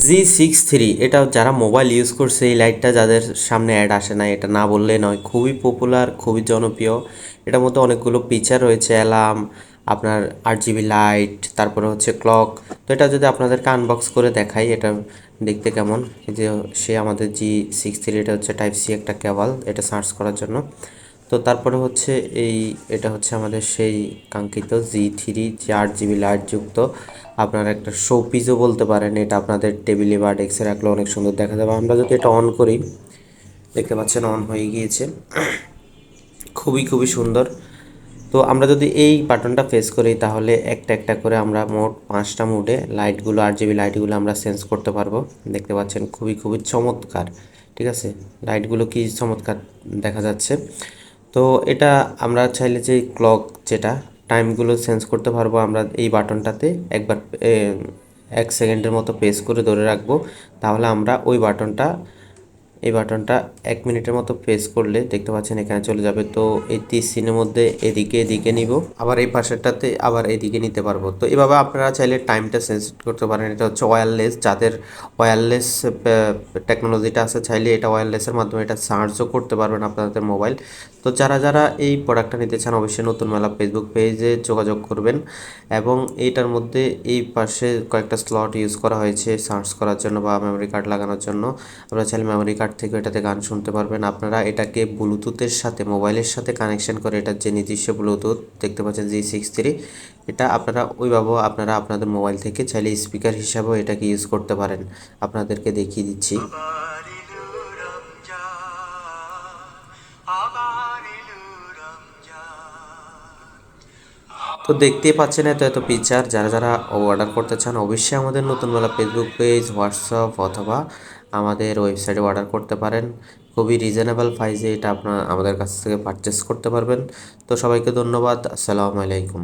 G63 এটা যারা mobile use করছে এই লাইটটা যাদের সামনে অ্যাড আসে না এটা না বললে নয়, খুবই পপুলার, খুবই জনপ্রিয়। এটার মধ্যে অনেকগুলো ফিচার রয়েছে, অ্যালার্ম, আপনার 8 GB লাইট, তারপরে হচ্ছে ক্লক। তো এটা যদি আপনাদেরকে আনবক্স করে দেখাই এটা দেখতে কেমন। এই যে সে আমাদের G63, এটা হচ্ছে টাইপ সি একটা কেবল, এটা সার্চ করার জন্য। তো তারপরে হচ্ছে এটা হচ্ছে আমাদের সেই কাঙ্ক্ষিত G3, যে 8 GB লাইট যুক্ত। আপনারা একটা শো পিসও বলতে পারেন, এটা আপনাদের টেবিলে বা ডেস্কে রাখলে অনেক সুন্দর দেখা যাবে। আমরা যদি এটা অন করি, দেখতে পাচ্ছেন অন হয়ে গিয়েছে, খুবই খুবই সুন্দর। তো আমরা যদি এই বাটনটা প্রেস করি তাহলে একটা একটা করে আমরা মোট 5টা মোডে লাইটগুলো, 8 GB লাইটগুলো আমরা চেঞ্জ করতে পারবো। দেখতে পাচ্ছেন খুবই খুবই চমৎকার, ঠিক আছে, লাইটগুলো কি চমৎকার দেখা যাচ্ছে। তো এটা আমরা চাইলে যে ক্লক, যেটা টাইমগুলো চেঞ্জ করতে পারবো আমরা এই বাটনটাতে একবার 1 সেকেন্ডের মতো প্রেস করে ধরে রাখবো। তাহলে আমরা এই বাটনটা 1 মিনিটের মতো প্রেস করলে দেখতে পাচ্ছেন এখানে চলে যাবে। তো এই 30 সিনের মধ্যে এদিকে এদিকে নিব, আবার এই পাশেরটাতে আবার এদিকে নিতে পারবো। তো এভাবে আপনারা চাইলে টাইমটা চেঞ্জ করতে পারেন। এটা হচ্ছে ওয়্যারলেস, যাদের ওয়্যারলেস টেকনোলজিটা আছে চাইলে এটা ওয়্যারলেসের মাধ্যমে এটা চার্জও করতে পারবেন আপনাদের মোবাইল। তো যারা যারা এই প্রোডাক্টটা নিতে চান অবশ্যই নতুন মেলা ফেসবুক পেজে যোগাযোগ করবেন। এবং এইটার মধ্যে এই পাশে কয়েকটা স্লট ইউজ করা হয়েছে সার্চ করার জন্য বা মেমোরি কার্ড লাগানোর জন্য। আপনারা চাইলে মেমোরি কার্ড থেকে এটাতে গান শুনতে পারবেন। আপনারা এটাকে ব্লুটুথের সাথে, মোবাইলের সাথে কানেকশন করে, এটার যে নিজস্ব ব্লুটুথ দেখতে পাচ্ছেন G63, এটা আপনারা ওইভাবেও আপনারা আপনাদের মোবাইল থেকে চাইলে স্পিকার হিসাবেও এটাকে ইউজ করতে পারেন। আপনাদেরকে দেখিয়ে দিচ্ছি। তো দেখতেই পাচ্ছেন এত এত ফিচার। যারা যারা অর্ডার করতে চান অবশ্যই আমাদের নতুন মেলা ফেসবুক পেজ, হোয়াটসঅ্যাপ অথবা আমাদের ওয়েবসাইটে অর্ডার করতে পারেন। খুবই রিজনেবল প্রাইসে এটা আপনার আমাদের কাছ থেকে পারচেস করতে পারবেন। তো সবাইকে ধন্যবাদ, আসসালামু আলাইকুম।